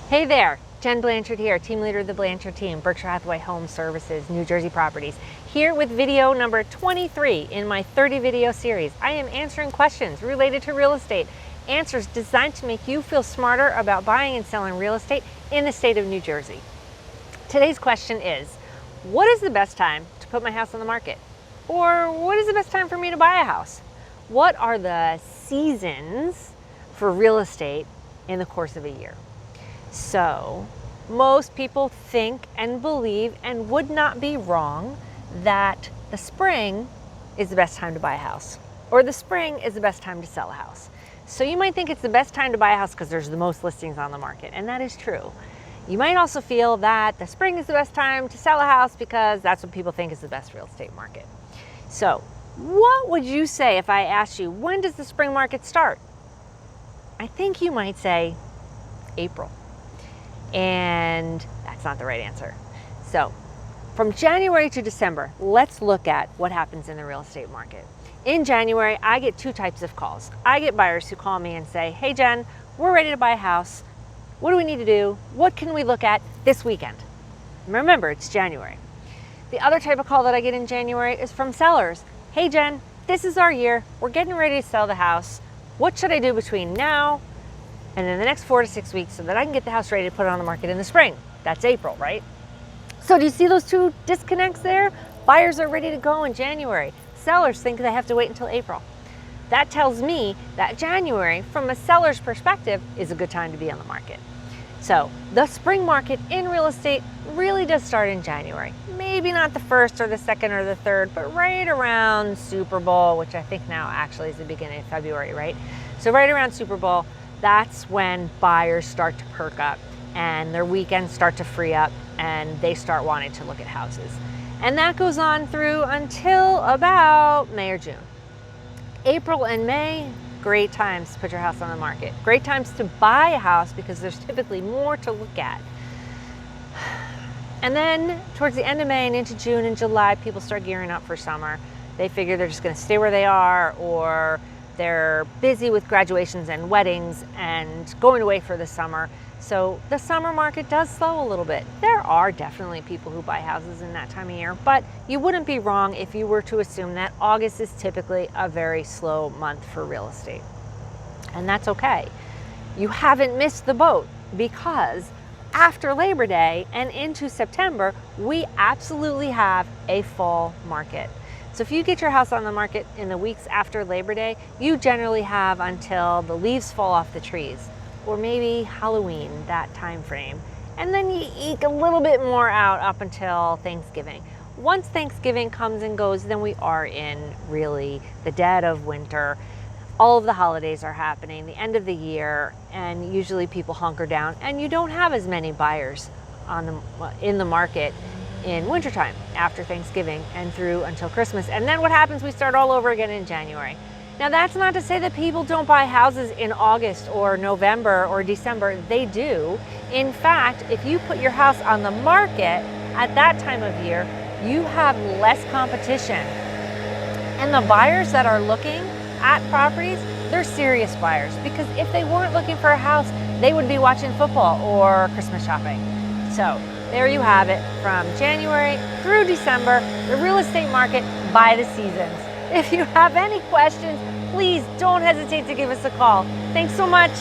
Hey there, Jen Blanchard here, team leader of the Blanchard Team, Berkshire Hathaway HomeServices, New Jersey Properties, here with video number 23 in my 30 video series. I am answering questions related to real estate, answers designed to make you feel smarter about buying and selling real estate in the state of New Jersey. Today's question is, what is the best time to put my house on the market? Or what is the best time for me to buy a house? What are the seasons for real estate in the course of a year? So, most people think and believe and would not be wrong that the spring is the best time to buy a house, or the spring is the best time to sell a house. So you might think it's the best time to buy a house because there's the most listings on the market, and that is true. You might also feel that the spring is the best time to sell a house because that's what people think is the best real estate market. So what would you say if I asked you, when does the spring market start? I think you might say April. And that's not the right answer. So from January to December, let's look at what happens in the real estate market. In January, I get two types of calls. I get buyers who call me and say, hey Jen, we're ready to buy a house. What do we need to do? What can we look at this weekend? Remember, it's January. The other type of call that I get in January is from sellers. Hey Jen, this is our year. We're getting ready to sell the house. What should I do between now and in the next 4 to 6 weeks so that I can get the house ready to put it on the market in the spring? That's April, right? So do you see those two disconnects there? Buyers are ready to go in January. Sellers think they have to wait until April. That tells me that January, from a seller's perspective, is a good time to be on the market. So the spring market in real estate really does start in January. Maybe not the 1st or the 2nd or the 3rd, but right around Super Bowl, which I think now actually is the beginning of February, right? So right around Super Bowl, that's when buyers start to perk up and their weekends start to free up and they start wanting to look at houses. And that goes on through until about May or June. April and May, great times to put your house on the market. Great times to buy a house because there's typically more to look at. And then towards the end of May and into June and July, people start gearing up for summer. They figure they're just gonna stay where they are, or they're busy with graduations and weddings and going away for the summer. So the summer market does slow a little bit. There are definitely people who buy houses in that time of year, but you wouldn't be wrong if you were to assume that August is typically a very slow month for real estate. And that's okay. You haven't missed the boat, because after Labor Day and into September, we absolutely have a fall market. So if you get your house on the market in the weeks after Labor Day, you generally have until the leaves fall off the trees, or maybe Halloween, that time frame. And then you eke a little bit more out up until Thanksgiving. Once Thanksgiving comes and goes, then we are in really the dead of winter. All of the holidays are happening, the end of the year, and usually people hunker down, and you don't have as many buyers in the market in wintertime after Thanksgiving and through until Christmas. And then what happens? We start all over again in January. Now that's not to say that people don't buy houses in August or November or December. They do. In fact, if you put your house on the market at that time of year, you have less competition. And the buyers that are looking at properties, they're serious buyers, because if they weren't looking for a house, they would be watching football or Christmas shopping. So there you have it, from January through December, the real estate market by the seasons. If you have any questions, please don't hesitate to give us a call. Thanks so much.